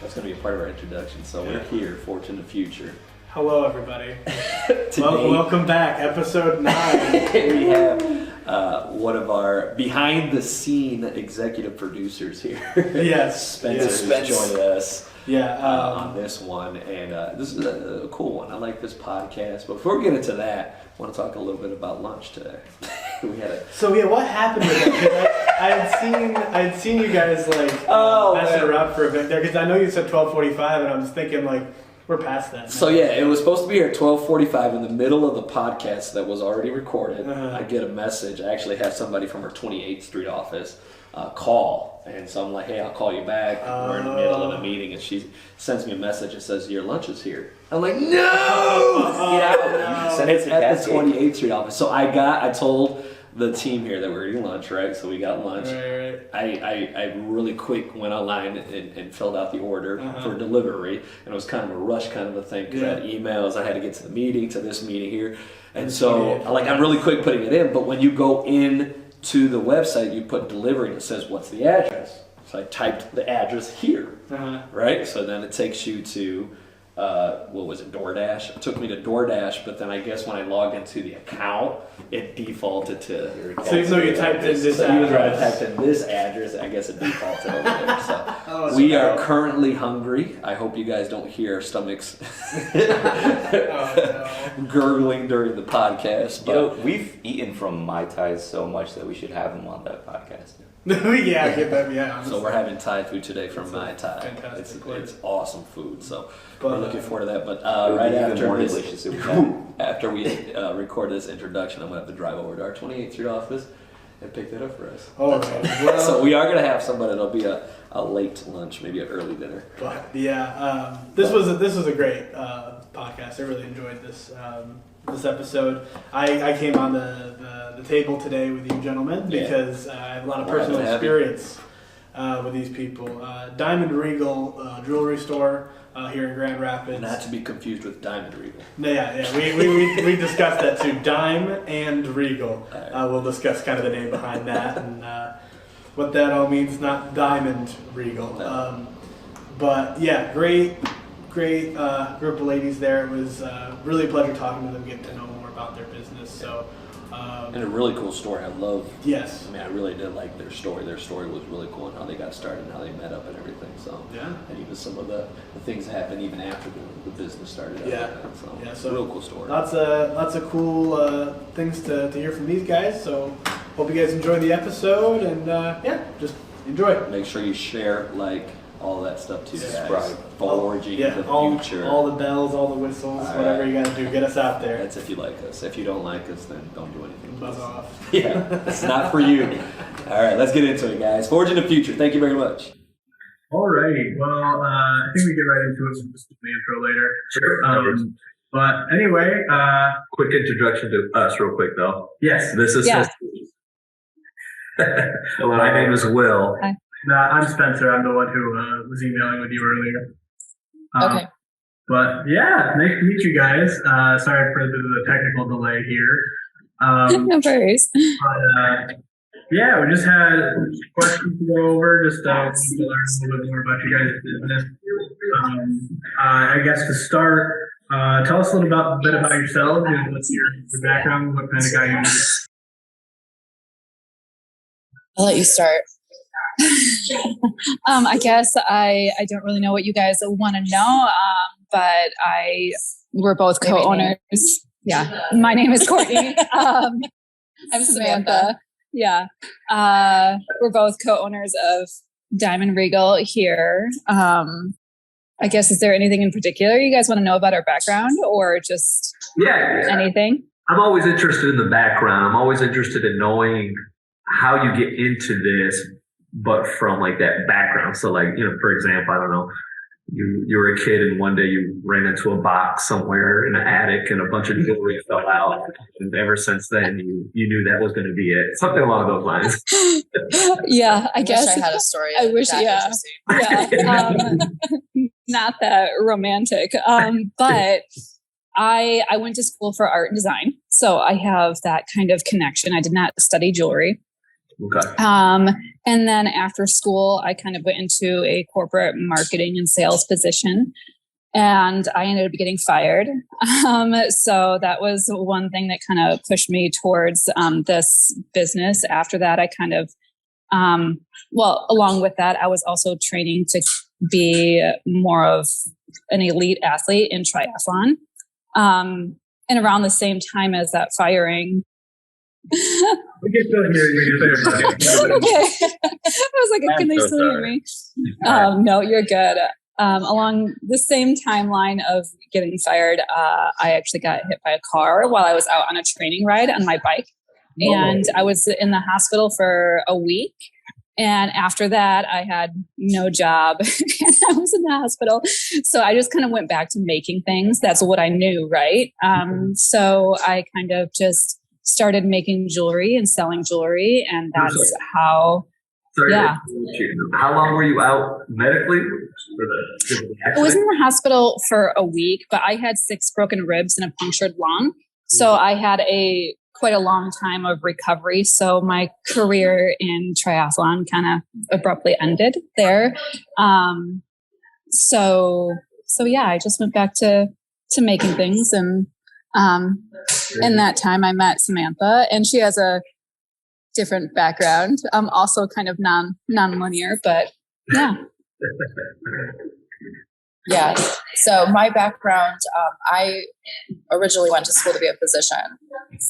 That's going to be a part of our introduction. So we're here, Fortune the Future. Hello, everybody. Welcome back, episode 9. We have one of our behind-the-scene executive producers here. Yes. Spencer who's joined us on Yeah. this one. And this is a cool one. I like this podcast. But before we get into that, I want to talk a little bit about lunch today. What happened with that? I had seen you guys messing around for a bit there because I know you said 12:45, and I was thinking we're past that now. So yeah, it was supposed to be here at 12:45 in the middle of the podcast that was already recorded. I get a message. I actually have somebody from our 28th Street office call, and so I'm like, hey, I'll call you back. We're in the middle of a meeting, and she sends me a message and says, your lunch is here. I'm like, no! Get out! No. It's at the 28th Street office. So I told the team here that we're eating lunch, right? So we got lunch. Right. I really quick went online and filled out the order for delivery, and it was kind of a rush kind of a thing because I had emails, I had to get to the meeting, to this meeting here, and so I'm really quick putting it in. But when you go in to the website, you put delivery and it says what's the address. So I typed the address here, right? So then it takes you to DoorDash. It took me to DoorDash, but then I guess when I logged into the account, it defaulted to. So even though you typed in this address, I typed in this address, I guess it defaulted over there. So we are currently hungry. I hope you guys don't hear our stomachs gurgling during the podcast. But we've eaten from Mai Tais so much that we should have them on that podcast. So we're having Thai food today from Mai Tai. It's awesome food. So we're looking forward to that. But right after we record this introduction, I'm going to have to drive over to our 28th Street office and pick that up for us. So we are going to have somebody. It'll be a late lunch, maybe an early dinner. But this was a great podcast. I really enjoyed this episode. I came on the table today with you gentlemen because I have a lot of personal experience with these people. Dime and Regal jewelry store here in Grand Rapids. Not to be confused with Diamond Regal. Yeah. We discussed that too. Dime and Regal. We'll discuss kind of the name behind that and what that all means. Not Diamond Regal. No. But yeah, great group of ladies there. It was really a pleasure talking to them, getting to know more about their business. So, and a really cool story. Yes. I really did like their story. Their story was really cool and how they got started and how they met up and everything. So and even some of the things that happened even after the business started. So real cool story. Lots of cool things to hear from these guys. So hope you guys enjoy the episode and just enjoy. Make sure you share, all that stuff too. Subscribe. Forging the future. All the bells, all the whistles, whatever you got to do. Get us out there. That's if you like us. If you don't like us, then don't do anything. Buzz off. Yeah, it's not for you. All right, let's get into it, guys. Forging the future. Thank you very much. Alrighty. Well, I think we get right into it. We'll just do the intro later. Sure. But anyway, quick introduction to us, real quick though. Yes, this is. Hello. My name is Will. Hi. I'm Spencer. I'm the one who was emailing with you earlier. Okay. But yeah, nice to meet you guys. Sorry for the technical delay here. No worries. But we just had questions to go over, just to learn a little bit more about you guys' business. I guess to start, tell us a little bit about yourselves and what's your background, what kind of guy you are. I'll let you start. I guess I don't really know what you guys want to know, but we're both co-owners. Yeah, my name is Courtney. I'm Samantha. Yeah, we're both co-owners of Dime and Regal here. I guess, is there anything in particular you guys want to know about our background, or just anything? I'm always interested in the background. I'm always interested in knowing how you get into this, but from that background. So for example, I don't know, you were a kid and one day you ran into a box somewhere in an attic and a bunch of jewelry fell out. And ever since then, you knew that was going to be it. Something along those lines. Yeah, I guess. I had a story. I wish, yeah. Not that romantic. But I went to school for art and design. So I have that kind of connection. I did not study jewelry. Okay. And then after school, I kind of went into a corporate marketing and sales position, and I ended up getting fired. So that was one thing that kind of pushed me towards this business. After that, I kind of, along with that, I was also training to be more of an elite athlete in triathlon. And around the same time as that firing, We can still hear you. okay. I was like, can they still hear me? No, you're good. Along the same timeline of getting fired, I actually got hit by a car while I was out on a training ride on my bike. And I was in the hospital for a week. And after that, I had no job and I was in the hospital. So I just kind of went back to making things. That's what I knew, right? So I kind of just started making jewelry and selling jewelry. And that's how, yeah. How long were you out medically? I was in the hospital for a week, but I had 6 broken ribs and a punctured lung. So I had quite a long time of recovery. So my career in triathlon kind of abruptly ended there. So yeah, I just went back to making things. And in that time I met Samantha, and she has a different background. Also kind of non-linear, but yeah. Yeah. So my background, I originally went to school to be a physician,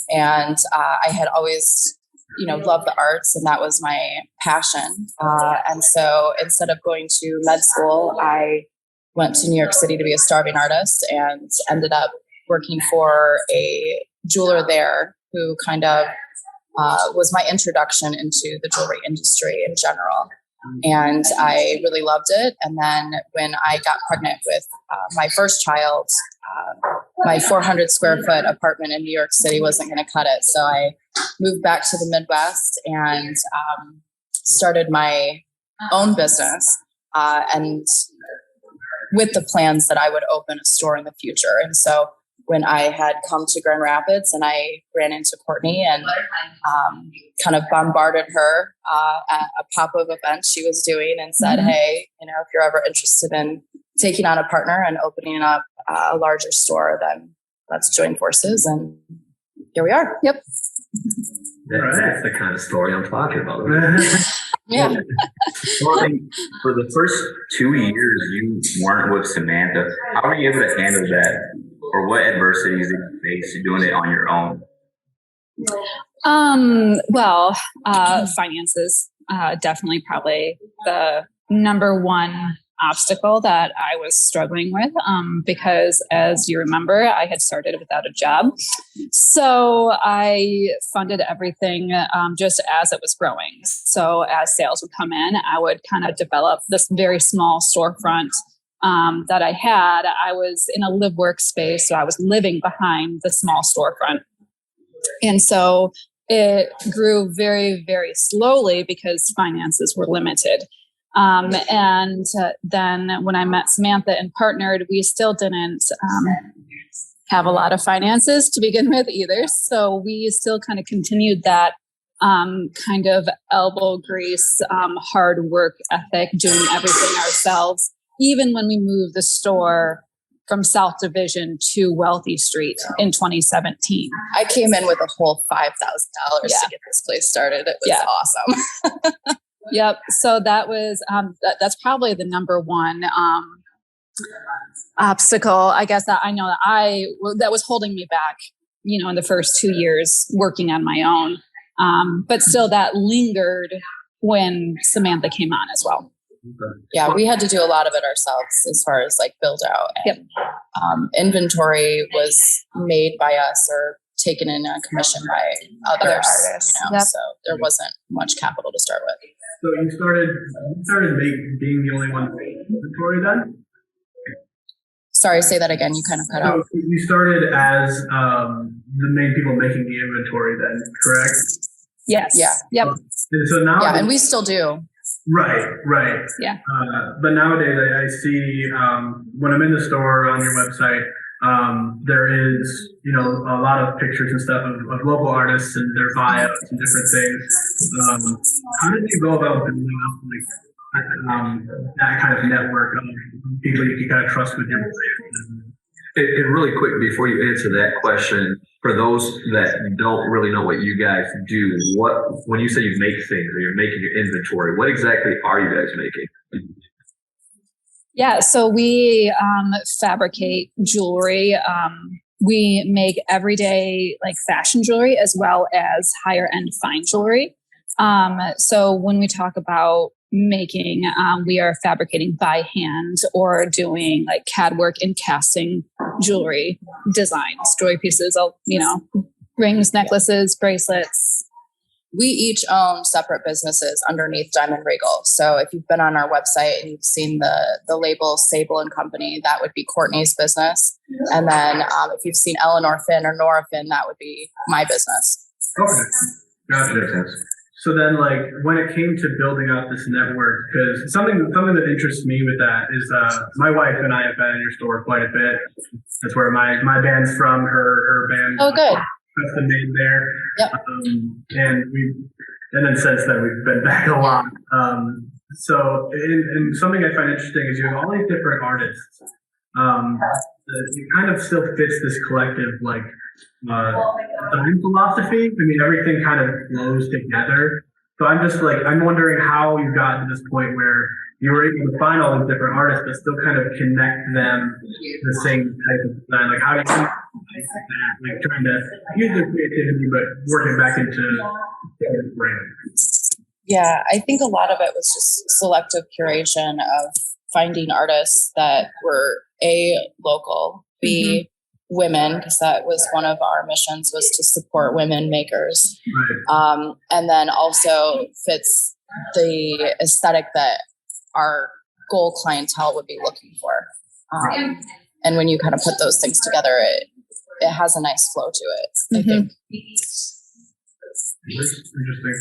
and I had always, loved the arts, and that was my passion. And so instead of going to med school, I went to New York City to be a starving artist, and ended up working for a jeweler there who kind of was my introduction into the jewelry industry in general. And I really loved it. And then when I got pregnant with my first child, my 400 square foot apartment in New York City wasn't going to cut it. So I moved back to the Midwest and started my own business, and with the plans that I would open a store in the future. And so when I had come to Grand Rapids and I ran into Courtney and kind of bombarded her at a pop-up event she was doing and said, hey, if you're ever interested in taking on a partner and opening up a larger store, then let's join forces. And here we are. Yep. That's the kind of story I'm talking about. Yeah. Well, I think for the first 2 years you weren't with Samantha, how were you able to handle that? Or what adversities did you face doing it on your own? Finances, definitely probably the number one obstacle that I was struggling with, because as you remember, I had started without a job. So I funded everything just as it was growing. So as sales would come in, I would kind of develop this very small storefront that I had. I was in a live work space, so I was living behind the small storefront. And so it grew very, very slowly because finances were limited. Then when I met Samantha and partnered, we still didn't have a lot of finances to begin with either. So we still kind of continued that kind of elbow grease, hard work ethic, doing everything ourselves, even when we moved the store from South Division to Wealthy Street in 2017. I came in with a whole $5,000 to get this place started. It was awesome. Yep. So that was, that's probably the number one obstacle, I guess, that I know that was holding me back, in the first 2 years working on my own. But still that lingered when Samantha came on as well. Yeah, we had to do a lot of it ourselves as far as like build out. And, inventory was made by us or taken in a commission by other artists. So there wasn't much capital to start with. So you started being the only one making inventory then? Sorry, say that again. You kind of cut out. So you started as the main people making the inventory then, correct? Yes. Yeah. Yep. And so now, and we still do. Right. Yeah. But nowadays I see when I'm in the store on your website, There is, a lot of pictures and stuff of local artists and their bios and different things. How did you go about building up that kind of network of people you can kind of trust with your brand? And really quick, before you answer that question, for those that don't really know what you guys do, when you say you make things or you're making your inventory, what exactly are you guys making? Yeah, so we fabricate jewelry. We make everyday fashion jewelry as well as higher end fine jewelry. So when we talk about making, we are fabricating by hand or doing CAD work and casting jewelry designs, jewelry pieces, rings, necklaces, bracelets. We each own separate businesses underneath Dime and Regal. So if you've been on our website and you've seen the label Sable and Company, that would be Courtney's business. And then if you've seen Eleanor Finn or Nora Finn, that would be my business. Okay. Gotcha. So then, when it came to building out this network, because something that interests me with that is my wife and I have been in your store quite a bit. That's where my band's from. Her band. Oh, good. Custom made there. Yep. And then since then we've been back a lot. So and something I find interesting is you have all these different artists. It kind of still fits this collective design philosophy. I mean, everything kind of flows together. So I'm wondering how you got to this point where you were able to find all these different artists, but still kind of connect them to the same type of design. How do you do that? Trying to use their creativity, but work it back into the brand. Yeah, I think a lot of it was just selective curation of finding artists that were local, B, women, because that was one of our missions, was to support women makers. Right. And then also fits the aesthetic that our goal clientele would be looking for. And when you kind of put those things together, it has a nice flow to it, I think. Interesting.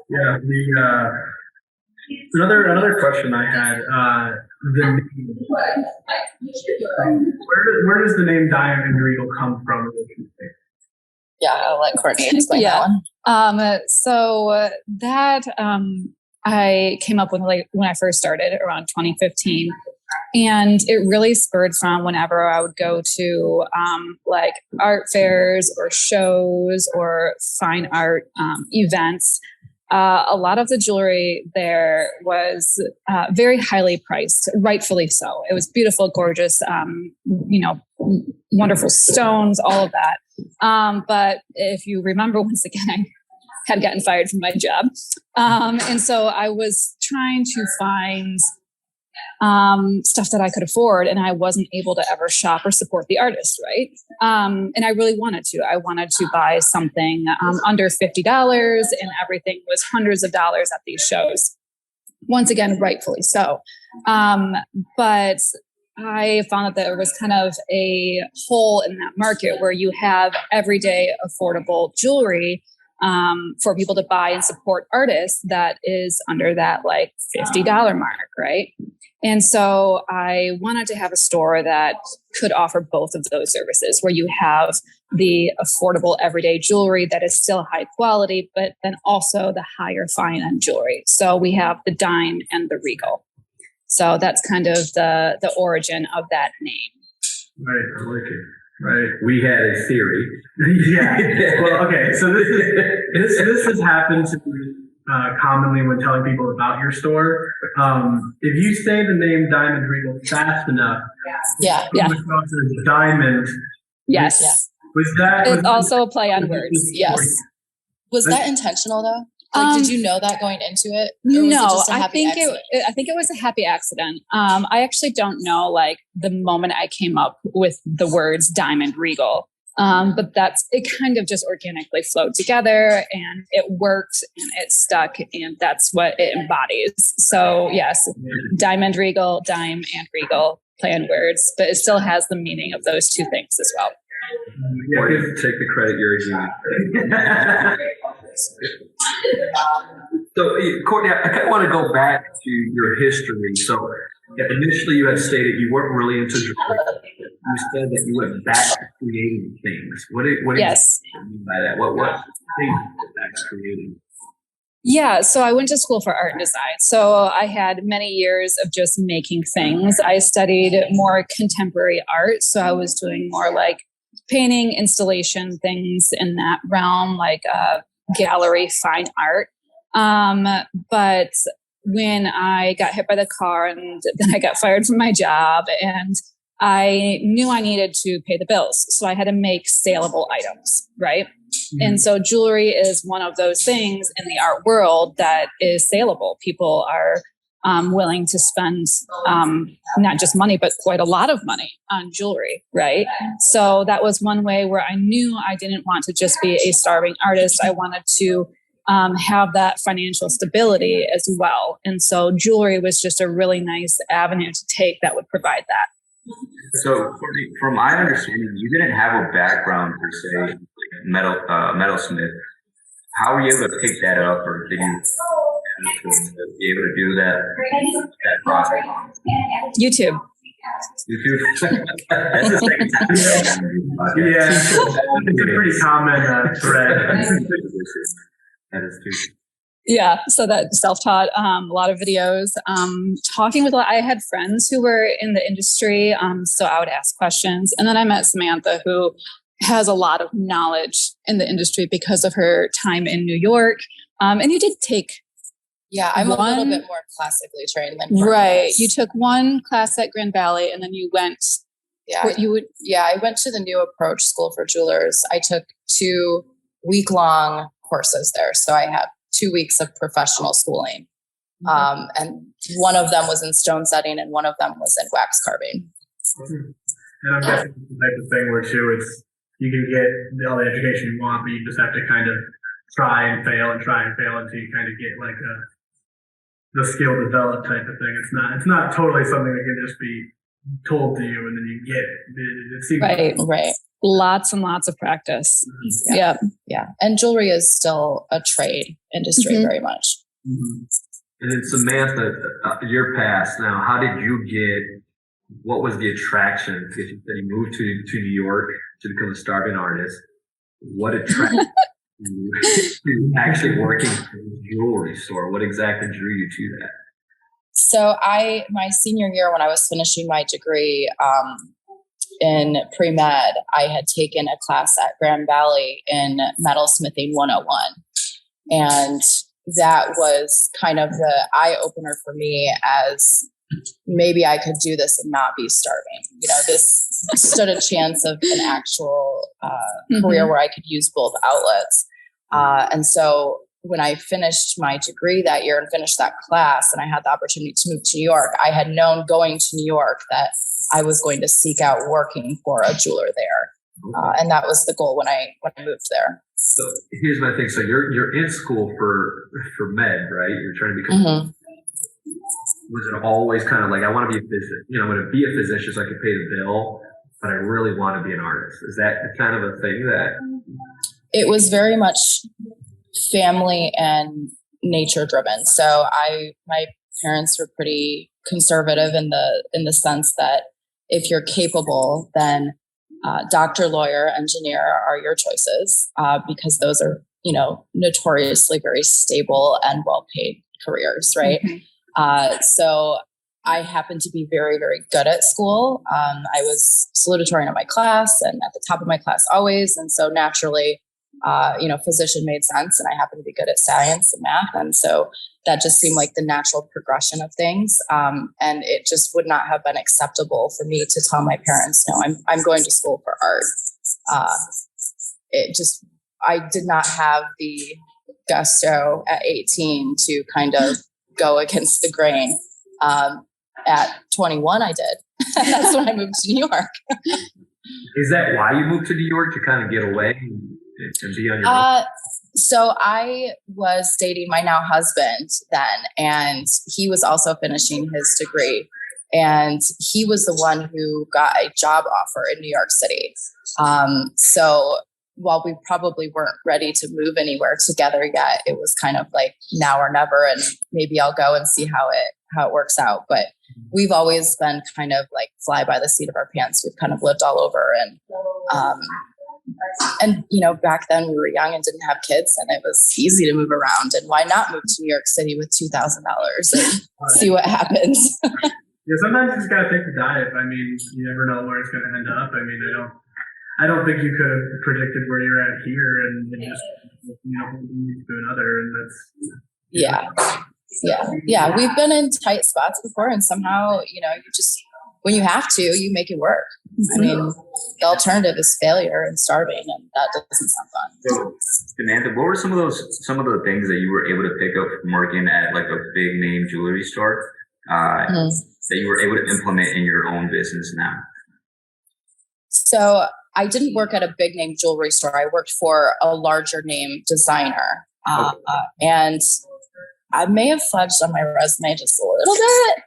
Yeah. Another question I had, the name, where does the name Dime and Regal come from? Yeah, I'll let Courtney explain that one. So that I came up with when I first started around 2015. And it really spurred from whenever I would go to art fairs or shows or fine art events. A lot of the jewelry there was very highly priced, rightfully so. It was beautiful, gorgeous, wonderful stones, all of that. But if you remember, once again, I had gotten fired from my job. And so I was trying to find stuff that I could afford, and I wasn't able to ever shop or support the artist, right? And I really wanted to. I wanted to buy something under $50, and everything was hundreds of dollars at these shows. Once again, rightfully so. But I found that there was kind of a hole in that market where you have everyday affordable jewelry for people to buy and support artists that is under that $50 mark, right? And so I wanted to have a store that could offer both of those services, where you have the affordable everyday jewelry that is still high quality, but then also the higher fine end jewelry. So we have the Dime and the Regal. So that's kind of the origin of that name. Right, I like it. Right. We had a theory. Yeah. Well, okay. So this has happened to me commonly when telling people about your store. If you say the name Dime and Regal fast enough, yeah, Diamond. Yes. Was that? It's also a play on words. Yes. Was that intentional though? Did you know that going into it? No, I think it was a happy accident. I actually don't know the moment I came up with the words Dime and Regal. But it kind of just organically flowed together, and it worked, and it stuck, and that's what it embodies. So yes, Dime and Regal, Dime and Regal, play on words, but it still has the meaning of those two things as well. Or take the credit you're using. So, Courtney, I kind of want to go back to your history. So, initially you had stated you weren't really into jewelry. you said that you went back to creating things. What do you Yes. mean by that? What things back to creating? Yeah, so I went to school for art and design. So I had many years of just making things. I studied more contemporary art. So I was doing more like painting, installation, things in that realm, like gallery, fine art. But when I got hit by the car and then I got fired from my job, and I knew I needed to pay the bills. So I had to make saleable items, right? And so jewelry is one of those things in the art world that is saleable. People are willing to spend not just money, but quite a lot of money on jewelry, right? So that was one way where I knew I didn't want to just be a starving artist. I wanted to have that financial stability as well. And so jewelry was just a really nice avenue to take that would provide that. So, Courtney, from my understanding, you didn't have a background per se, like metalsmith. How were you able to pick that up, or did you be able to do that process? YouTube. YouTube. That's the second time. Yeah, it's a pretty common thread. That is true. Yeah, so that self-taught, a lot of videos, talking with I had friends who were in the industry, so I would ask questions. And then I met Samantha, who has a lot of knowledge in the industry because of her time in New York. And you did take I'm a little bit more classically trained than Courtney right. is. You took one class at Grand Valley, and then you went. I went to the New Approach School for Jewelers. I took 2 week-long courses there, so I had 2 weeks of professional schooling. And one of them was in stone setting and one of them was in wax carving. And I'm guessing it's the type of thing where too, it's you can get all the education you want, but you just have to kind of try and fail until you kind of get like the skill developed type of thing. It's not totally something that can just be told to you and then you get it. It seems right. Lots and lots of practice. Yeah. And jewelry is still a trade industry very much. And then Samantha, your past now, how did you what was the attraction? Because you said you moved to New York to become a starving artist. What attracted you to actually working in a jewelry store? What exactly drew you to that? So my senior year when I was finishing my degree, in pre-med, I had taken a class at Grand Valley in Metalsmithing 101. And that was kind of the eye-opener for me as maybe I could do this and not be starving. This stood a chance of an actual career where I could use both outlets. And so when I finished my degree that year and finished that class and I had the opportunity to move to New York, I had known going to New York that I was going to seek out working for a jeweler there. And that was the goal when I moved there. So here's my thing. So you're in school for med, right? You're trying to become. Was it always kind of like, I want to be a physician, I'm going to be a physician so I can pay the bill, but I really want to be an artist? Is that kind of a thing that? It was very much family and nature driven. So my parents were pretty conservative in the sense that if you're capable, then doctor, lawyer, engineer are your choices because those are, notoriously very stable and well-paid careers, right? So I happened to be very, very good at school. I was salutatorian of my class and at the top of my class always. And so naturally, physician made sense and I happened to be good at science and math. And so that just seemed like the natural progression of things. And it just would not have been acceptable for me to tell my parents, no, I'm going to school for art. I did not have the gusto at 18 to kind of go against the grain. At 21, I did. That's when I moved to New York. Is that why you moved to New York, to kind of get away and be on your own? So I was dating my now husband then, and he was also finishing his degree. And he was the one who got a job offer in New York City. So while we probably weren't ready to move anywhere together yet, it was kind of like now or never, and maybe I'll go and see how it works out. But we've always been kind of like fly by the seat of our pants. We've kind of lived all over, and back then we were young and didn't have kids, and it was easy to move around. And why not move to New York City with $2,000 and see what happens? Yeah, sometimes you just gotta take the dive. I mean, you never know where it's gonna end up. I mean, I don't think you could have predicted where you're at here and just to another, and that's yeah. We've been in tight spots before, and somehow you just when you have to, you make it work. I mean, the alternative is failure and starving, and that doesn't sound fun. So, Samantha, what were some of the things that you were able to pick up from working at like a big name jewelry store that you were able to implement in your own business now? So I didn't work at a big name jewelry store. I worked for a larger name designer. And I may have fudged on my resume just a little bit.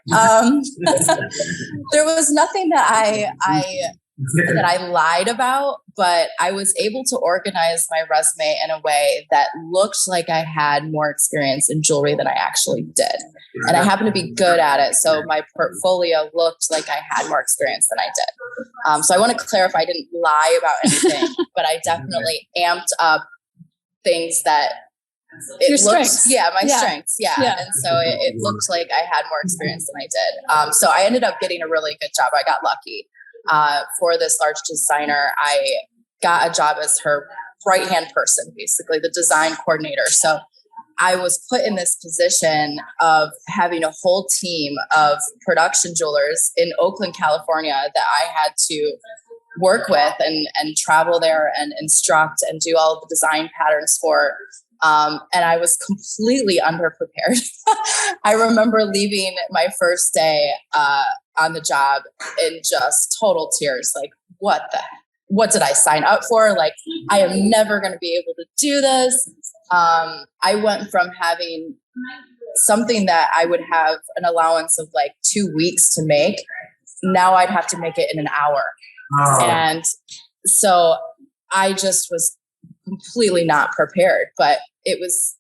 There was nothing that I lied about, but I was able to organize my resume in a way that looked like I had more experience in jewelry than I actually did. And I happened to be good at it. So my portfolio looked like I had more experience than I did. So I want to clarify, I didn't lie about anything, but I definitely amped up things that your strengths. Strengths. Yeah. And so it looked like I had more experience than I did. So I ended up getting a really good job. I got lucky. For this large designer, I got a job as her right-hand person, basically the design coordinator. So I was put in this position of having a whole team of production jewelers in Oakland, California that I had to work with and travel there and instruct and do all of the design patterns for. And I was completely underprepared. I remember leaving my first day on the job in just total tears. Like, what did I sign up for? Like, I am never going to be able to do this. I went from having something that I would have an allowance of like 2 weeks to make. Now I'd have to make it in an hour. Oh. And so I just was completely not prepared, but it was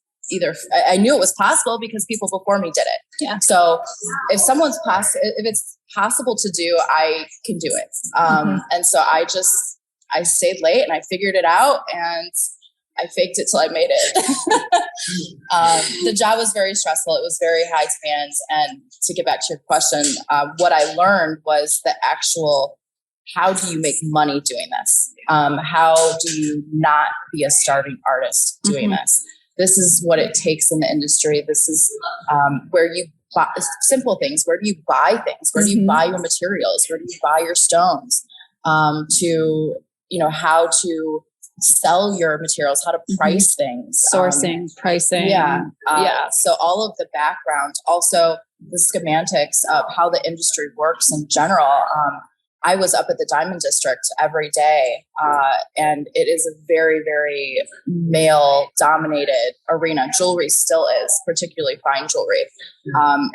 I knew it was possible because people before me did it. Yeah. So if it's possible to do, I can do it. And so I stayed late and I figured it out and I faked it till I made it. The job was very stressful. It was very high demand. And to get back to your question, what I learned was the actual, how do you make money doing this? How do you not be a starving artist doing this? This is what it takes in the industry. This is where you buy simple things. Where do you buy things? Where do you buy your materials? Where do you buy your stones? How to sell your materials, how to price things. Sourcing, pricing. So all of the background, also the schematics of how the industry works in general. I was up at the Diamond District every day, and it is a very, very male-dominated arena. Jewelry still is, particularly fine jewelry.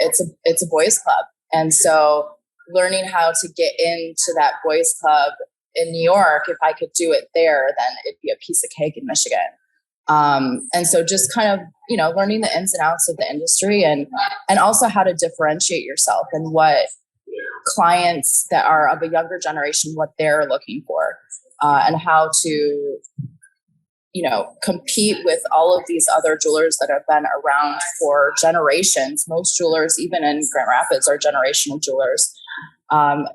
It's a boys' club, and so learning how to get into that boys' club in New York, if I could do it there, then it'd be a piece of cake in Michigan. And so just kind of, learning the ins and outs of the industry and also how to differentiate yourself and what clients that are of a younger generation, what they're looking for, and how to, compete with all of these other jewelers that have been around for generations. Most jewelers, even in Grand Rapids, are generational jewelers,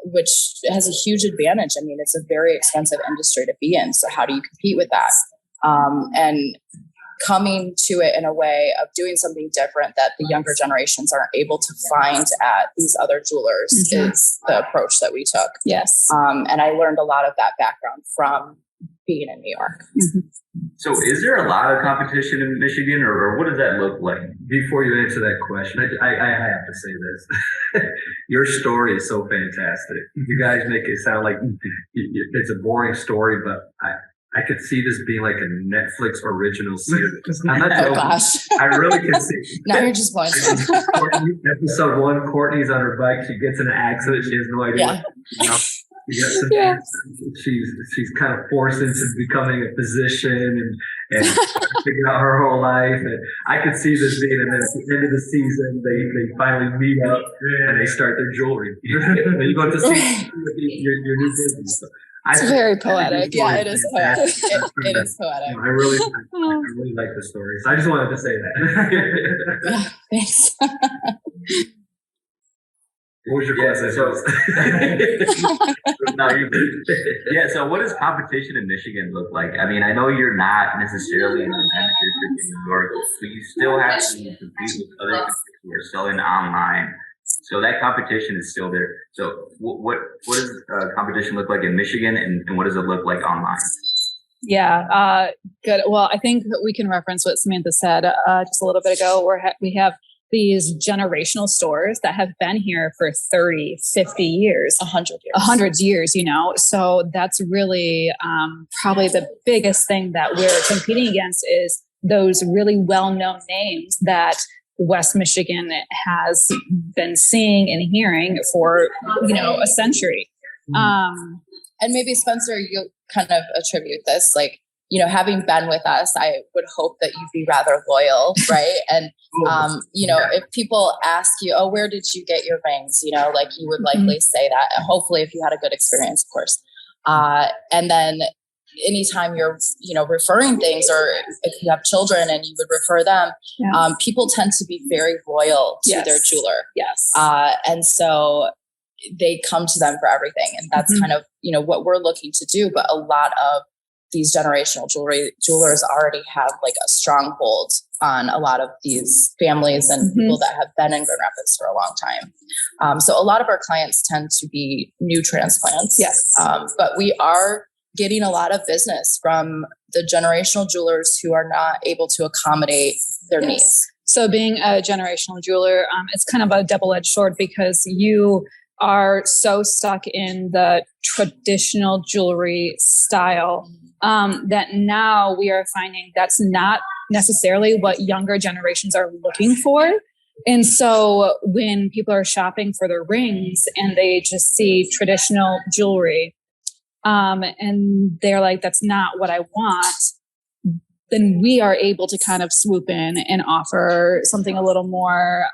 which has a huge advantage. I mean, it's a very expensive industry to be in. So how do you compete with that? And coming to it in a way of doing something different that the younger generations aren't able to find at these other jewelers is the approach that we took. Yes. And I learned a lot of that background from being in New York. So is there a lot of competition in Michigan, or what does that look like? Before you answer that question, I have to say this. Your story is so fantastic. You guys make it sound like it's a boring story, but I could see this being like a Netflix original series. I'm not joking. Gosh. I really can see. Now you're just blowing. Episode 1, Courtney's on her bike. She gets in an accident. She has no idea. Yeah. Yeah, Yeah. she's kind of forced into becoming a physician and figure out her whole life. And I could see this being, and then at the end of the season, they finally meet up and they start their jewelry. And you go to see your new business. So It's very poetic. Yeah, it is poetic. It is poetic. I really like the story. So I just wanted to say that. Yeah, thanks. What was your question? So what does competition in Michigan look like? I mean, I know you're not necessarily in the Diamond District in New York, but you still have to compete with other companies who are selling online. So that competition is still there. So what does competition look like in Michigan, and what does it look like online? Yeah, good. Well, I think we can reference what Samantha said just a little bit ago. We have these generational stores that have been here for 30, 50 years. 100 years. 100 years, So that's really probably the biggest thing that we're competing against is those really well-known names that West Michigan has been seeing and hearing for, a century. And maybe Spencer, you kind of attribute this, like, having been with us, I would hope that you'd be rather loyal, right? And, if people ask you, oh, where did you get your rings? Like you would likely say that, and hopefully if you had a good experience, of course. And then anytime you're, referring things, or if you have children and you would refer them, people tend to be very loyal to their jeweler. Yes. And so they come to them for everything. And that's kind of, what we're looking to do. But a lot of these generational jewelers already have like a stronghold on a lot of these families and people that have been in Grand Rapids for a long time. So a lot of our clients tend to be new transplants. Yes. But we are getting a lot of business from the generational jewelers who are not able to accommodate their needs. So being a generational jeweler, it's kind of a double-edged sword because you are so stuck in the traditional jewelry style that now we are finding that's not necessarily what younger generations are looking for. And so when people are shopping for their rings and they just see traditional jewelry and they're like, that's not what I want, then we are able to kind of swoop in and offer something a little more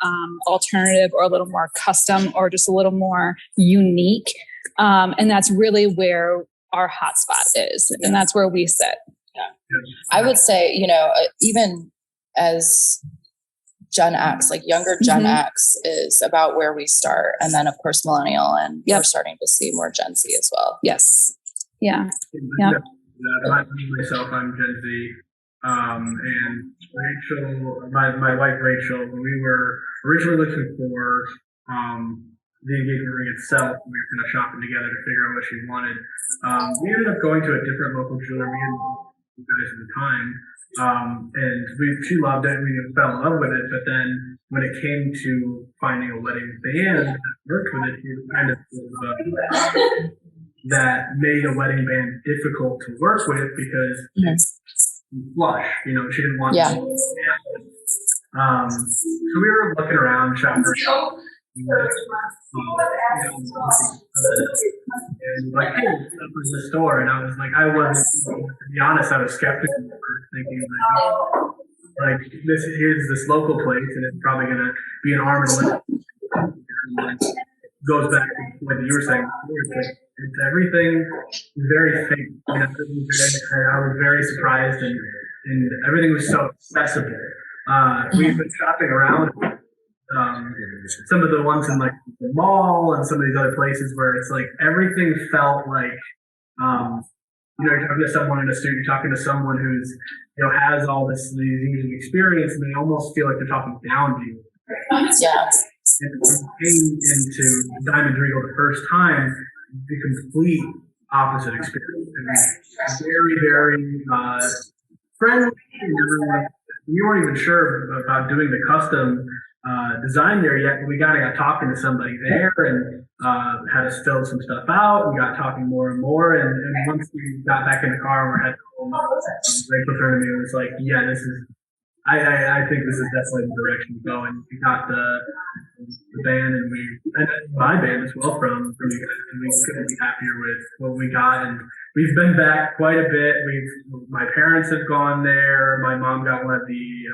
alternative or a little more custom or just a little more unique. And that's really where our hotspot is. And that's where we sit. Yeah. I would say, even as Gen X, like younger Gen X is about where we start. And then of course, millennial, and we're starting to see more Gen Z as well. Yes. Yeah. Myself, I'm Gen Z. And Rachel, my wife Rachel, when we were originally looking for the engagement ring itself, we were kind of shopping together to figure out what she wanted. We ended up going to a different local jeweler, me and you guys at the time, and she loved it. We fell in love with it, but then when it came to finding a wedding band that worked with it, it kind of that made a wedding band difficult to work with because flush, she didn't want to. So we were looking around, shopping and like, hey, this was the store, and I was like, to be honest, I was skeptical, thinking like here's this local place, and it's probably gonna be an arm and a leg. Goes back to what you were saying before. It's everything very fake. I was very surprised, and everything was so accessible. We've been shopping around some of the ones in like the mall and some of these other places where it's like everything felt like you're talking to someone in a studio, you're talking to someone who's has all these experience, and they almost feel like they're talking down to you. Yeah. And when we came into Dime and Regal the first time, the complete opposite experience. Very, very friendly. We weren't even sure about doing the custom design there yet, but we got talking to somebody there and had us fill some stuff out. We got talking more and more, and once we got back in the car and we're heading home, Rachel turned to me and was like, "Yeah, this is. I think this is definitely the direction to go." And we got the band and my band as well from you guys, and we couldn't be happier with what we got. And we've been back quite a bit. My parents have gone there. My mom got one of the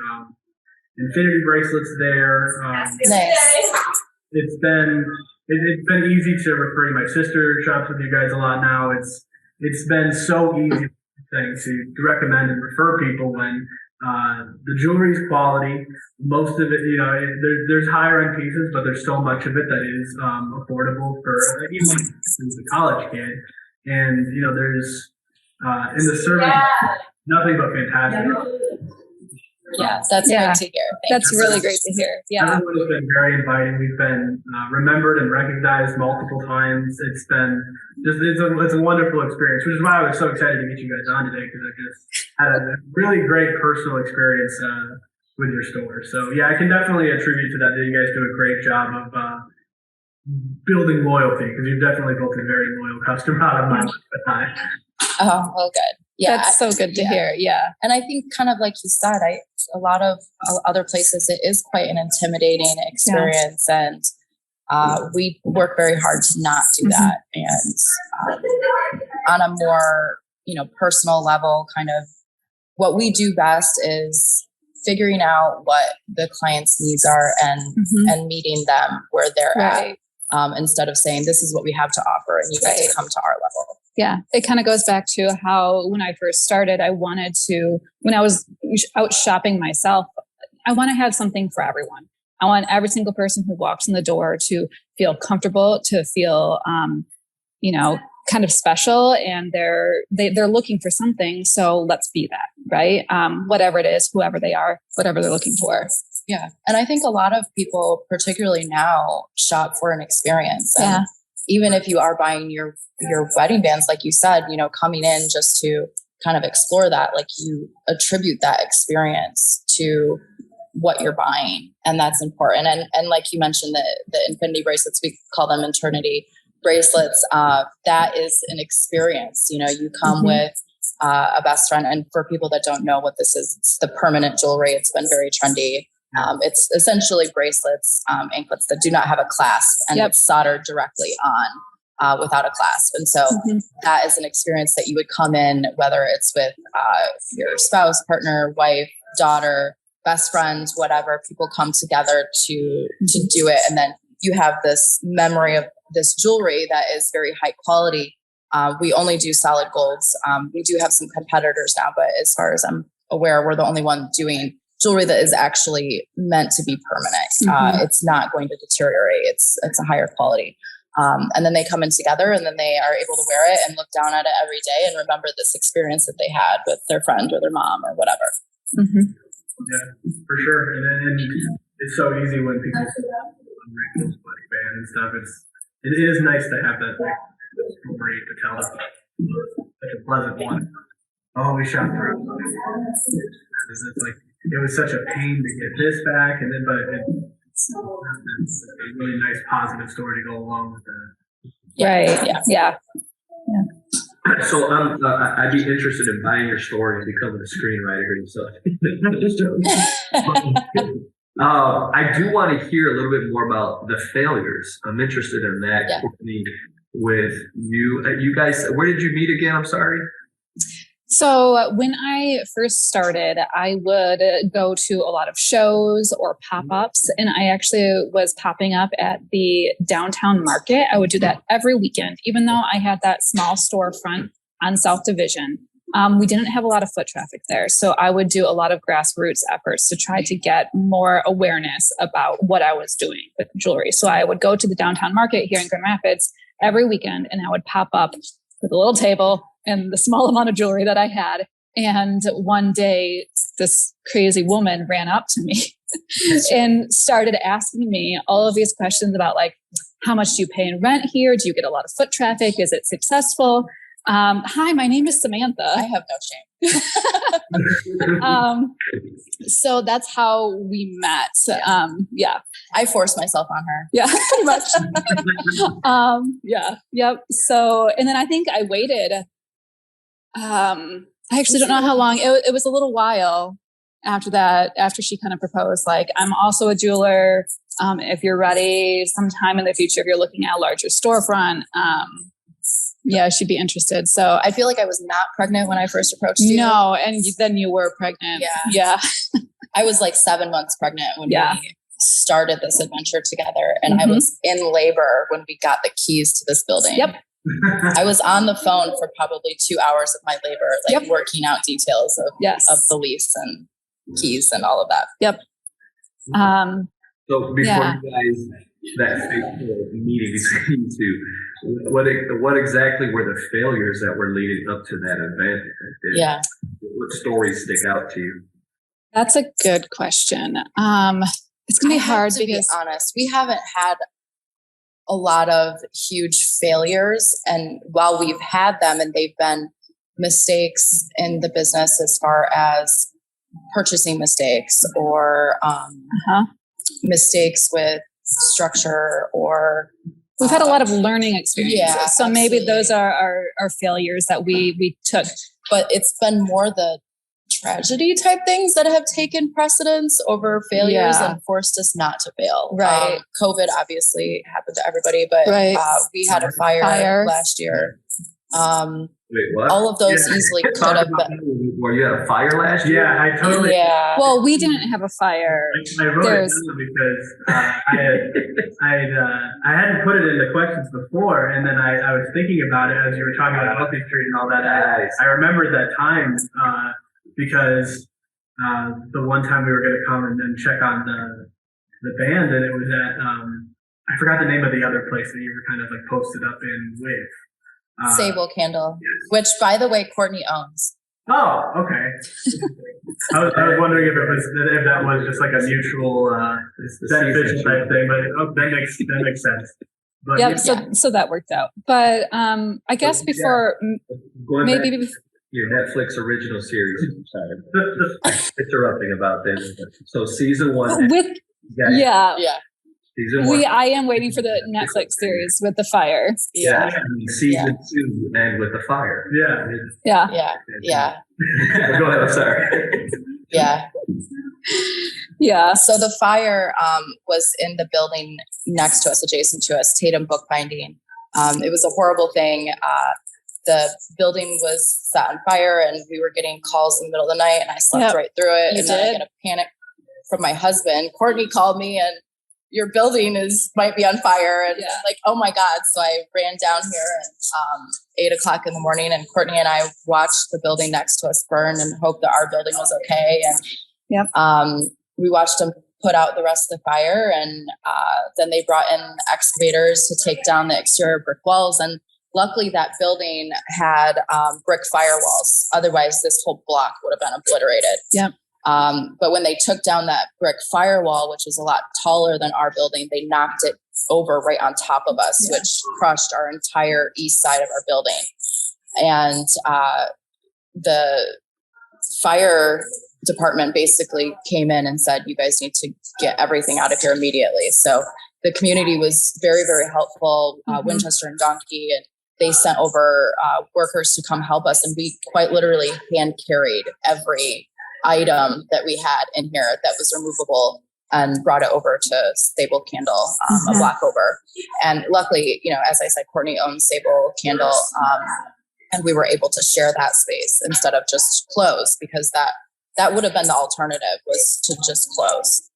infinity bracelets there. Nice. It's been easy to refer you. My sister shops with you guys a lot now. It's been so easy to recommend and refer people when the jewelry's quality. Most of it, there's higher end pieces, but there's so much of it that is affordable for even a college kid. And there's in the service, nothing but fantastic. Yeah, that's great to hear. That's really great to hear. Yeah. Everyone has been very inviting. We've been remembered and recognized multiple times. It's been it's a wonderful experience, which is why I was so excited to get you guys on today, because I just had a really great personal experience with your store. So yeah, I can definitely attribute to that you guys do a great job of building loyalty, because you've definitely built a very loyal customer out of my life. Oh, well, good. Yeah, that's so good to hear. Yeah. And I think, kind of like you said, a lot of other places, it is quite an intimidating experience. And we work very hard to not do that. And on a more, personal level, kind of what we do best is figuring out what the client's needs are and meeting them where they're at. Instead of saying, this is what we have to offer and you guys come to our level. Yeah, it kind of goes back to how when I first started, when I was out shopping myself, I want to have something for everyone. I want every single person who walks in the door to feel comfortable, to feel, kind of special, and they're looking for something. So let's be that, right? Whatever it is, whoever they are, whatever they're looking for. Yeah. And I think a lot of people, particularly now, shop for an experience. And even if you are buying your wedding bands, like you said, coming in just to kind of explore that, like you attribute that experience to what you're buying. And that's important. And like you mentioned, the infinity bracelets, we call them eternity bracelets. That is an experience. You come with a best friend. And for people that don't know what this is, it's the permanent jewelry. It's been very trendy. It's essentially bracelets, anklets that do not have a clasp, and it's soldered directly on without a clasp. And so that is an experience that you would come in, whether it's with your spouse, partner, wife, daughter, best friends, whatever. People come together to do it. And then you have this memory of this jewelry that is very high quality. We only do solid golds. We do have some competitors now, but as far as I'm aware, we're the only one doing jewelry that is actually meant to be permanent. It's not going to deteriorate. It's a higher quality. And then they come in together, and then they are able to wear it and look down at it every day and remember this experience that they had with their friend or their mom or whatever. Yeah, for sure. And it's so easy when people see Regal's buddy band and stuff. It is nice to have that story to tell us. Such a pleasant one. Oh, we shot through. It's like, it was such a pain to get this back, and then it's a really nice positive story to go along with that. Right. Yeah. So I'd be interested in buying your store and becoming a screenwriter and stuff. Just joking. I do want to hear a little bit more about the failures. I'm interested in that, Courtney, with you. You guys, where did you meet again? I'm sorry. So when I first started, I would go to a lot of shows or pop-ups, and I actually was popping up at the downtown market. I would do that every weekend, even though I had that small storefront on South Division. We didn't have a lot of foot traffic there. So I would do a lot of grassroots efforts to try to get more awareness about what I was doing with jewelry. So I would go to the downtown market here in Grand Rapids every weekend, and I would pop up with a little table and the small amount of jewelry that I had. And one day, this crazy woman ran up to me and started asking me all of these questions about, like, how much do you pay in rent here? Do you get a lot of foot traffic? Is it successful? Hi, my name is Samantha. I have no shame. So that's how we met. I forced myself on her. Yeah, pretty much. Yep. So, and then I think I waited. I actually don't know how long. It was a little while after that, after she kind of proposed, like, I'm also a jeweler. if you're ready sometime in the future, if you're looking at a larger storefront, she'd be interested. So I feel like I was not pregnant when I first approached you. No, and then you were pregnant. Yeah. I was like 7 months pregnant when we started this adventure together, and I was in labor when we got the keys to this building. Yep. I was on the phone for probably 2 hours of my labor, working out details of the lease and keys and all of that. Yep. So before you guys, that fateful meeting between you two, what exactly were the failures that were leading up to that event? What stories stick out to you? That's a good question. It's going to be hard to because, be honest, we haven't had a lot of huge failures. And while we've had them and they've been mistakes in the business as far as purchasing mistakes or mistakes with structure, or we've had a lot of learning experiences. Yeah, so absolutely. Maybe those are failures that we took. But it's been more the tragedy type things that have taken precedence over failures and forced us not to fail. Right. COVID obviously happened to everybody, but we had a fire last year. Wait, what? All of those easily could have been. Were you had a fire last year? Yeah, I totally. Yeah. Well, we didn't have a fire. I wrote it down because I hadn't put it in the questions before, and then I was thinking about it as you were talking about Healthy Street and all that. I remembered that time because the one time we were going to come and check on the band, and it was at I forgot the name of the other place that you were kind of like posted up in with. Sable Candle, which, by the way, Courtney owns. Oh, okay. I was wondering if that was just like a mutual beneficial type thing, but that makes sense. But, So that worked out. But I guess before maybe your Netflix original series. Sorry, interrupting about this. So season 1 with Season 1. I am waiting for the Netflix series with the fire. Yeah. Season 2 and with the fire. Yeah. Go ahead. I'm sorry. Yeah. So the fire was in the building next to us, adjacent to us, Tatum Bookbinding. It was a horrible thing. The building was set on fire, and we were getting calls in the middle of the night, and I slept right through it. Then I get a panic from my husband. Courtney called me, and your building might be on fire, and like, oh my God. So I ran down here at 8:00 in the morning, and Courtney and I watched the building next to us burn and hoped that our building was okay. And we watched them put out the rest of the fire, and then they brought in excavators to take down the exterior brick walls. And luckily that building had brick firewalls. Otherwise this whole block would have been obliterated. Yep. But when they took down that brick firewall, which was a lot taller than our building, they knocked it over right on top of us, which crushed our entire east side of our building. And the fire department basically came in and said, you guys need to get everything out of here immediately. So the community was very, very helpful, Winchester and Donkey, and they sent over workers to come help us. And we quite literally hand carried every item that we had in here that was removable and brought it over to Sable Candle, a block over. And luckily, as I said, Courtney owns Sable Candle, and we were able to share that space instead of just close, because that would have been the alternative, was to just close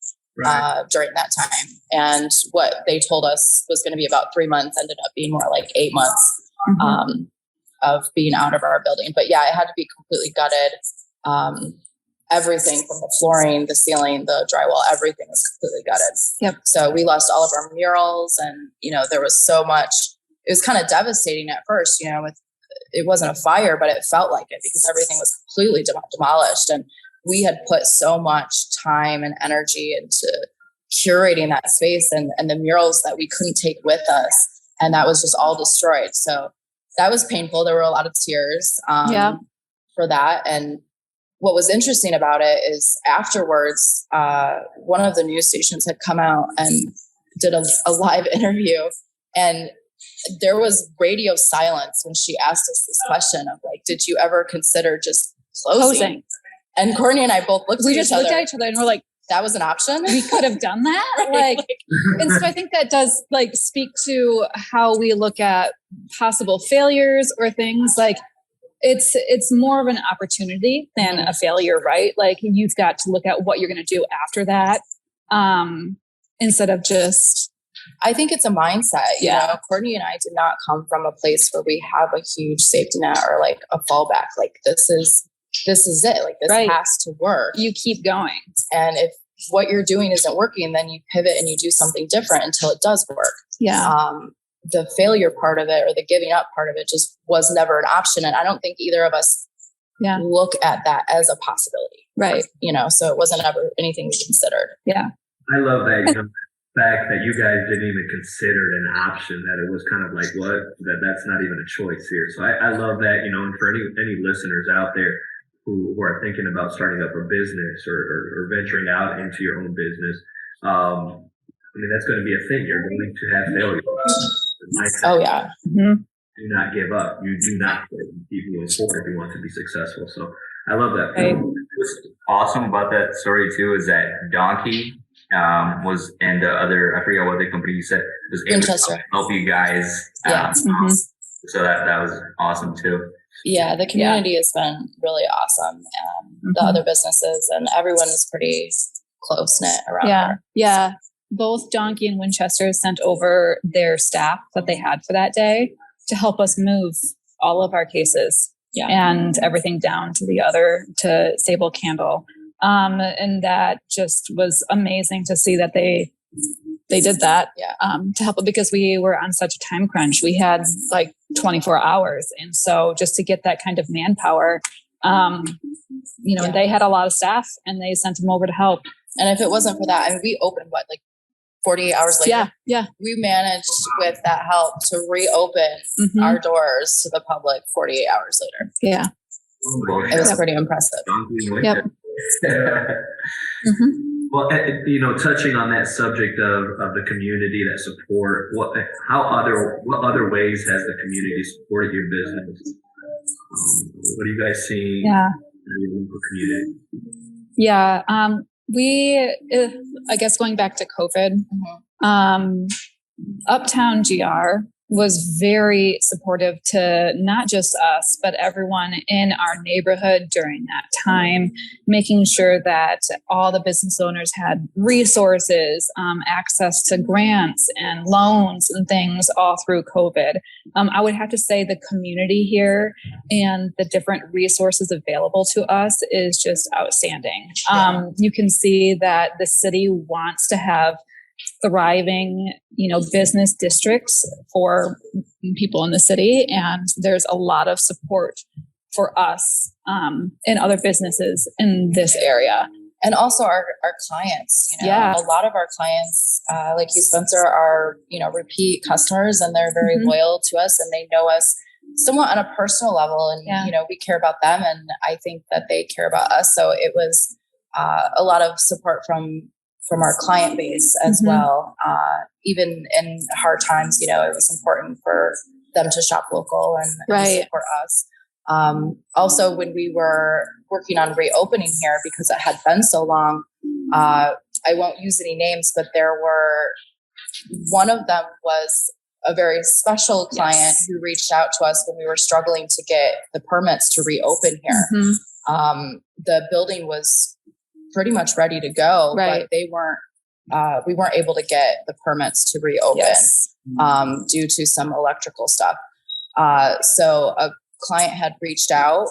during that time. And what they told us was going to be about 3 months ended up being more like 8 months of being out of our building. But it had to be completely gutted. Everything from the flooring, the ceiling, the drywall, everything was completely gutted. Yep. So we lost all of our murals, and there was so much. It was kind of devastating at first. It wasn't a fire, but it felt like it, because everything was completely demolished, and we had put so much time and energy into curating that space and the murals that we couldn't take with us, and that was just all destroyed. So that was painful. There were a lot of tears for that. And what was interesting about it is afterwards, one of the news stations had come out and did a live interview, and there was radio silence when she asked us this question of like, did you ever consider just closing? And Courtney and I both looked at each other and we're like, that was an option. We could have done that. Like, and so I think that does like speak to how we look at possible failures or things. Like it's more of an opportunity than a failure, right? Like you've got to look at what you're going to do after that. Instead of just, I think it's a mindset. You know, Courtney and I did not come from a place where we have a huge safety net or like a fallback. Like this is it. Like this has to work. You keep going. And if what you're doing isn't working, then you pivot and you do something different until it does work. Yeah. The failure part of it or the giving up part of it just was never an option. And I don't think either of us look at that as a possibility. Right. You know, so it wasn't ever anything we considered. Yeah. I love that, you know, fact that you guys didn't even consider it an option, that it was kind of like, what, that's not even a choice here. So I love that, you know, and for any listeners out there who are thinking about starting up a business or venturing out into your own business, I mean, that's going to be a thing. You're going to have failure. Oh, yeah. Mm-hmm. Do not give up. You do not quit. Keep moving forward if you want to be successable. So I love that. Right. What's awesome about that story too is that Donkey was, and the other, I forget what the company you said, was able Winchester. to help you guys. Yeah. So that was awesome too. Yeah, the community has been really awesome. The other businesses and everyone is pretty close knit around there. Yeah. Both Donkey and Winchester sent over their staff that they had for that day to help us move all of our cases and everything down to Sable Campbell. And that just was amazing to see that they did that to help, because we were on such a time crunch. We had like 24 hours. And so just to get that kind of manpower, you know, they had a lot of staff and they sent them over to help. And if it wasn't for that, I mean, we opened 48 hours later. Yeah. We managed with that help to reopen our doors to the public 48 hours later. Yeah. It was pretty impressive. Yep. Well, you know, touching on that subject of the community, that support, what other ways has the community supported your business? What do you guys see in your local community? Yeah. I guess going back to COVID, Uptown GR was very supportive to not just us, but everyone in our neighborhood during that time, making sure that all the business owners had resources, access to grants and loans and things all through COVID. I would have to say the community here and the different resources available to us is just outstanding. You can see that the city wants to have thriving, you know, business districts for people in the city. And there's a lot of support for us and other businesses in this area. And also our clients, you know, a lot of our clients, like you, Spencer, are, you know, repeat customers, and they're very loyal to us, and they know us somewhat on a personal level. And, you know, we care about them, and I think that they care about us. So it was a lot of support from our client base as well. Even in hard times, you know, it was important for them to shop local and support us. Also, when we were working on reopening here, because it had been so long, I won't use any names, but one of them was a very special client who reached out to us when we were struggling to get the permits to reopen here. The building was pretty much ready to go, but we weren't able to get the permits to reopen due to some electrical stuff. So a client had reached out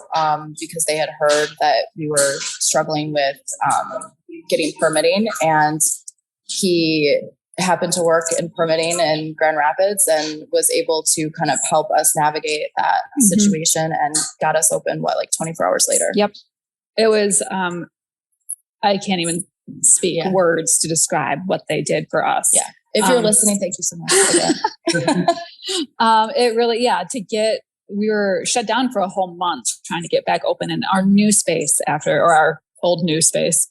because they had heard that we were struggling with getting permitting, and he happened to work in permitting in Grand Rapids and was able to kind of help us navigate that situation and got us open, 24 hours later. Yep. It was, I can't even speak words to describe what they did for us. Yeah. If you're listening, thank you so much. It really, we were shut down for a whole month trying to get back open in our new space or our old new space.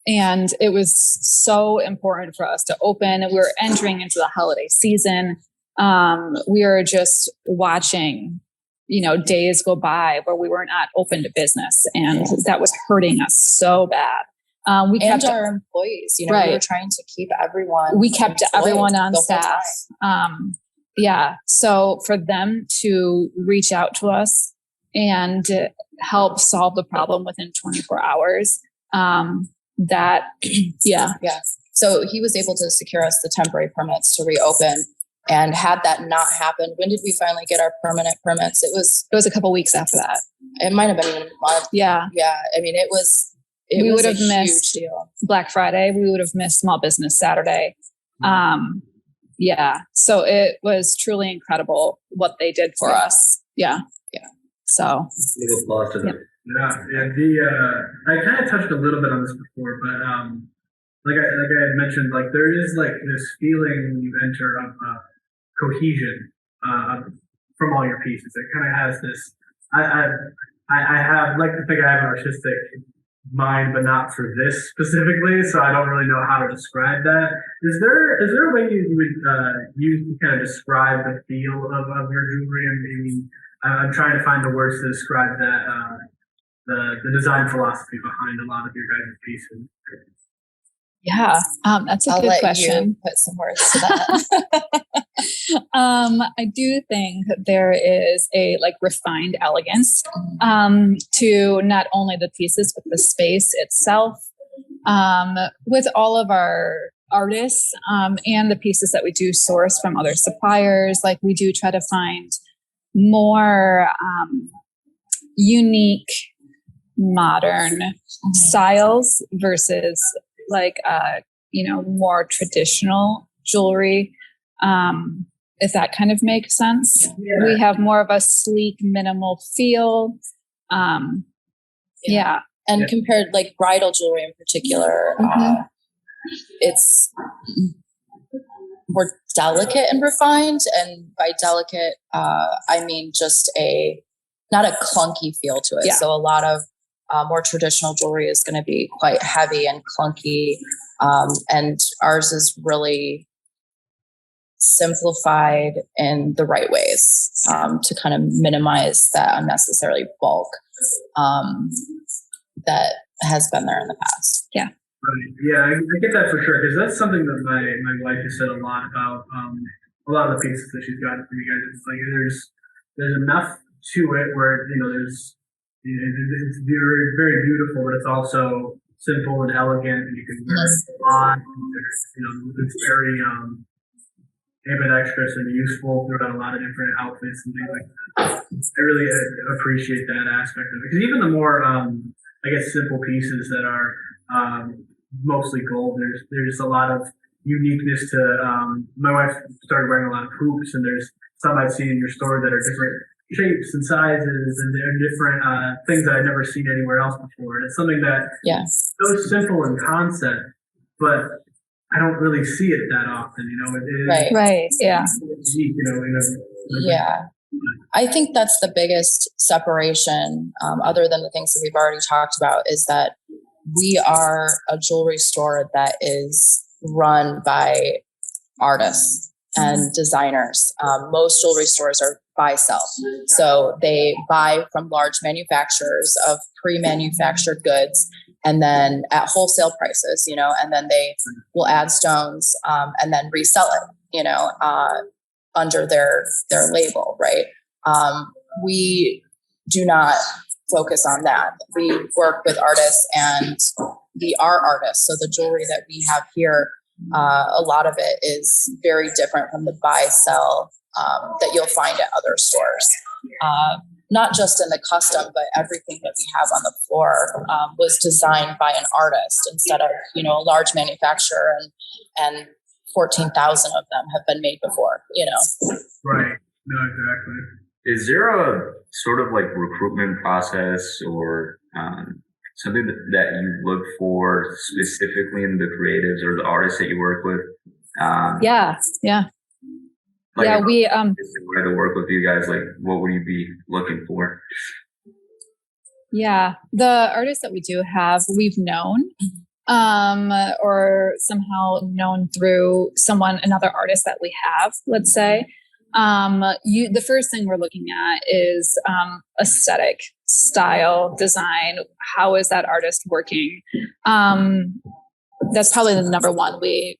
And it was so important for us to open. We were entering into the holiday season. We were just watching, days go by where we were not open to business, and that was hurting us so bad. We and kept our employees, we Right. were trying to keep everyone. we kept employed everyone on the whole staff. time. Yeah. So for them to reach out to us and help solve the problem within 24 hours, that, yeah. Yeah. So he was able to secure us the temporary permits to reopen. And had that not happened, when did we finally get our permanent permits? It was a couple weeks after that. It might have been even a month. Yeah. Yeah. I mean, it was We would a have missed huge deal. Black Friday. We would have missed Small Business Saturday. Yeah. So it was truly incredible what they did for us. Yeah. Yeah. So. Little applause to them. I kind of touched a little bit on this before, but like I had mentioned, like there is like this feeling when you enter of cohesion from all your pieces. It kind of has this. I have like to think I have an artistic mind, but not for this specifically. So I don't really know how to describe that. Is there a way you would use to kind of describe the feel of your jewelry? I mean, I'm trying to find the words to describe that. The design philosophy behind a lot of your guys' pieces. Yeah, that's a I'll good let question. you put some words to that. I do think there is a like refined elegance to not only the pieces but the space itself. With all of our artists and the pieces that we do source from other suppliers, like we do try to find more unique, modern styles versus like more traditional jewelry, if that kind of makes sense. Yeah. We have more of a sleek, minimal feel. Yeah. And compared, like bridal jewelry in particular, it's more delicate and refined. And by delicate, I mean just not a clunky feel to it. Yeah. So a lot of more traditional jewelry is going to be quite heavy and clunky. And ours is really simplified in the right ways to kind of minimize that unnecessarily bulk that has been there in the past. Yeah. Right. Yeah, I get that for sure, because that's something that my wife has said a lot about a lot of the pieces that she's gotten from you guys. It's like there's enough to it where it's very, very beautiful, but it's also simple and elegant, and you can wear it a lot. It's very ambidextrous and useful throughout a lot of different outfits and things like that. I really appreciate that aspect of it, because even the more I guess simple pieces that are mostly gold, there's a lot of uniqueness to. My wife started wearing a lot of hoops, and there's some I've seen in your store that are different shapes and sizes, and they're different things that I've never seen anywhere else before. And it's something that is so simple in concept, but I don't really see it that often. Right. Yeah. Unique, Yeah. I think that's the biggest separation, other than the things that we've already talked about, is that we are a jewelry store that is run by artists and designers. Most jewelry stores are buy-sell. So they buy from large manufacturers of pre-manufactured goods, and then at wholesale prices, and then they will add stones and then resell it, under their label, right? We do not focus on that. We work with artists, and we are artists. So the jewelry that we have here, a lot of it is very different from the buy-sell that you'll find at other stores. Not just in the custom, but everything that we have on the floor was designed by an artist instead of, a large manufacturer, and 14,000 of them have been made before, Right. No, exactly. Is there a sort of like recruitment process or something that you look for specifically in the creatives or the artists that you work with? Yeah. Like we if they were to work with you guys, like what would you be looking for? Yeah, the artists that we do have, we've known, or somehow known through another artist that we have, let's say. The first thing we're looking at is aesthetic, style, design. How is that artist working? That's probably the number one we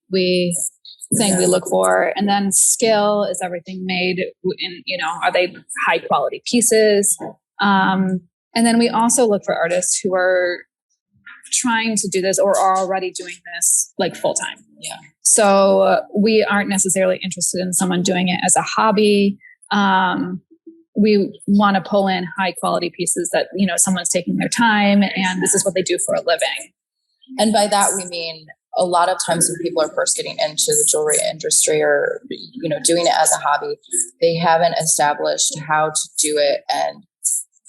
thing we look for. And then skill, is everything made in, are they high quality pieces? And then we also look for artists who are trying to do this or are already doing this like full time. Yeah. So we aren't necessarily interested in someone doing it as a hobby. We want to pull in high quality pieces that, someone's taking their time and this is what they do for a living. And by that, we mean a lot of times when people are first getting into the jewelry industry or, doing it as a hobby, they haven't established how to do it and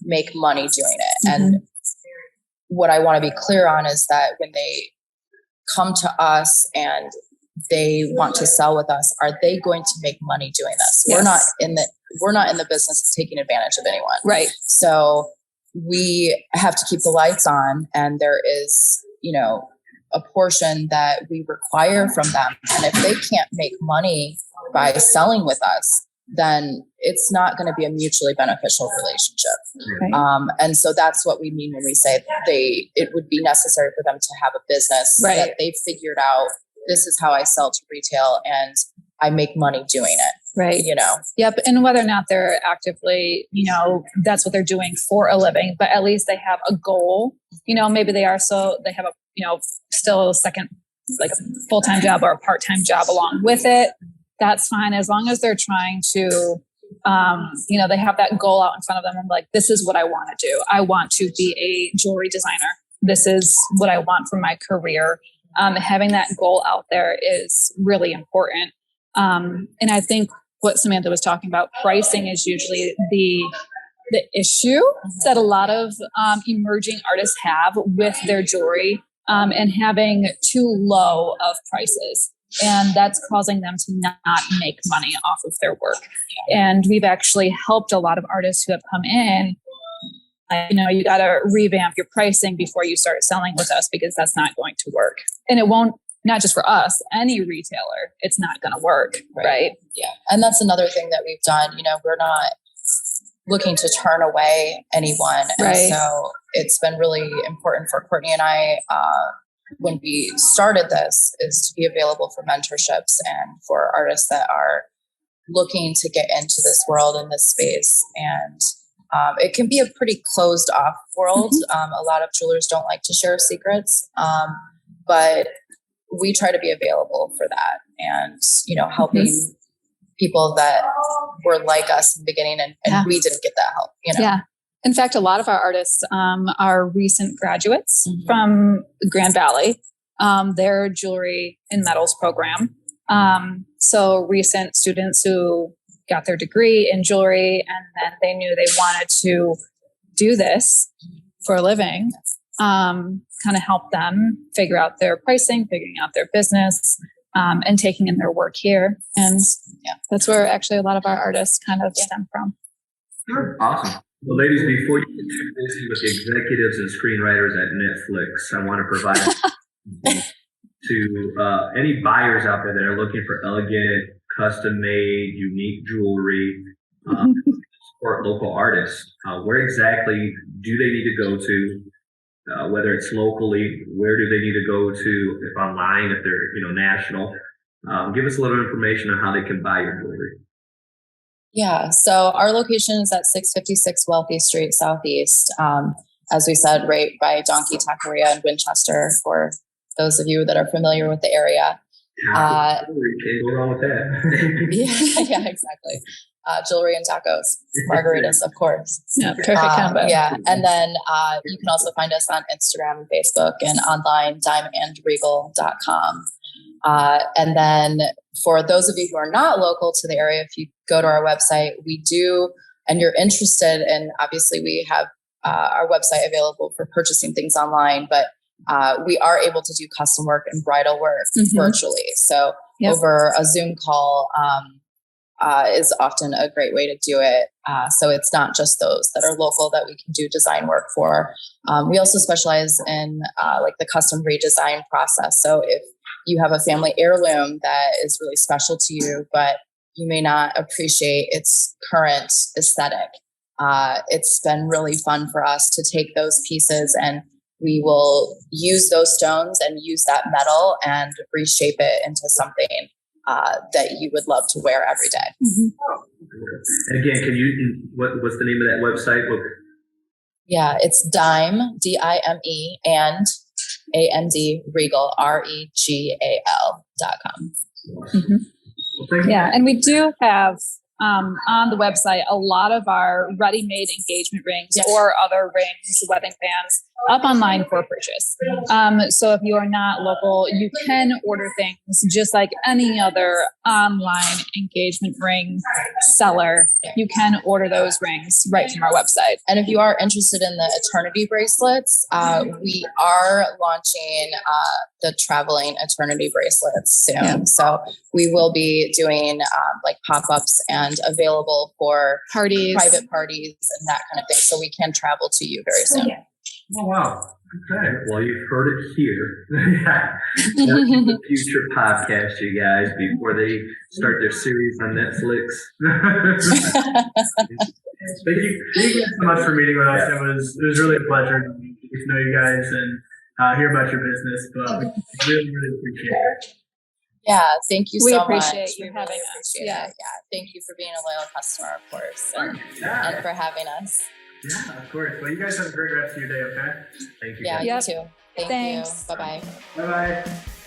make money doing it. Mm-hmm. And what I want to be clear on is that when they come to us and they want to sell with us, are they going to make money doing this? Yes. We're not in the business of taking advantage of anyone. Right. So we have to keep the lights on, and there is, a portion that we require from them. And if they can't make money by selling with us, then it's not going to be a mutually beneficial relationship. Right. And so that's what we mean when we say it would be necessary for them to have a business that they've figured out, this is how I sell to retail and I make money doing it. Right. Yep. And whether or not they're actively, that's what they're doing for a living, but at least they have a goal. Maybe they have a, still a second, like a full-time job or a part-time job along with it. That's fine. As long as they're trying to, they have that goal out in front of them. And like, this is what I want to do. I want to be a jewelry designer. This is what I want for my career. Having that goal out there is really important. And I think what Samantha was talking about, pricing is usually the issue that a lot of emerging artists have with their jewelry, and having too low of prices. And that's causing them to not make money off of their work. And we've actually helped a lot of artists who have come in. You got to revamp your pricing before you start selling with us, because that's not going to work. And it won't, not just for us, any retailer, it's not going to work. Right. Yeah. And that's another thing that we've done. We're not looking to turn away anyone. And so it's been really important for Courtney and I, when we started this, is to be available for mentorships and for artists that are looking to get into this world and this space. And it can be a pretty closed off world. Mm-hmm. A lot of jewelers don't like to share secrets, but we try to be available for that and, helping people that were like us in the beginning and we didn't get that help, Yeah. In fact, a lot of our artists are recent graduates from Grand Valley, their jewelry and metals program. So recent students who got their degree in jewelry and then they knew they wanted to do this for a living, kind of help them figure out their pricing, figuring out their business, and taking in their work here. And that's where actually a lot of our artists kind of stem from. Sure. Awesome. Well, ladies, before you get too busy with the executives and screenwriters at Netflix, I want to provide to any buyers out there that are looking for elegant, custom-made, unique jewelry, support local artists. Where exactly do they need to go to? Whether it's locally, where do they need to go to? If online, if they're national, give us a little information on how they can buy your jewelry. Yeah, so our location is at 656 Wealthy Street Southeast. As we said, right by Donkey Taqueria in Winchester, for those of you that are familiar with the area. Can't go wrong with that. yeah, exactly. Jewelry and tacos, margaritas, of course. Yeah, perfect combo. Yeah, and then you can also find us on Instagram and Facebook and online, dimeandregal.com. And then for those of you who are not local to the area, if you go to our website, we do, and you're interested in, obviously we have our website available for purchasing things online, but we are able to do custom work and bridal work virtually. So over a Zoom call is often a great way to do it. So it's not just those that are local that we can do design work for. We also specialize in like the custom redesign process. So if you have a family heirloom that is really special to you, but you may not appreciate its current aesthetic. It's been really fun for us to take those pieces, and we will use those stones and use that metal and reshape it into something that you would love to wear every day. And again, what's the name of that website? Yeah, it's Dime, DIME, and AND Regal, REGAL.com. Yeah, and we do have on the website a lot of our ready-made engagement rings or other rings, wedding bands up online for purchase. So if you are not local, you can order things just like any other online engagement ring seller. You can order those rings right from our website. And if you are interested in the eternity bracelets, we are launching the traveling eternity bracelets soon. Yeah. So we will be doing like pop-ups and available for parties, private parties and that kind of thing. So we can travel to you very soon. Oh, wow. Okay. Well, you've heard it here. The future podcast, you guys, before they start their series on Netflix. Thank you so much for meeting with us. It was really a pleasure to get to know you guys and hear about your business. But we really, really appreciate it. Yeah, thank you so much. We appreciate you having us. Yeah, thank you for being a loyal customer, of course, and for having us. Yeah, of course. Well, you guys have a great rest of your day, okay? Thank you. Yeah, you too. Thanks. Thanks. You. Bye-bye. Bye-bye.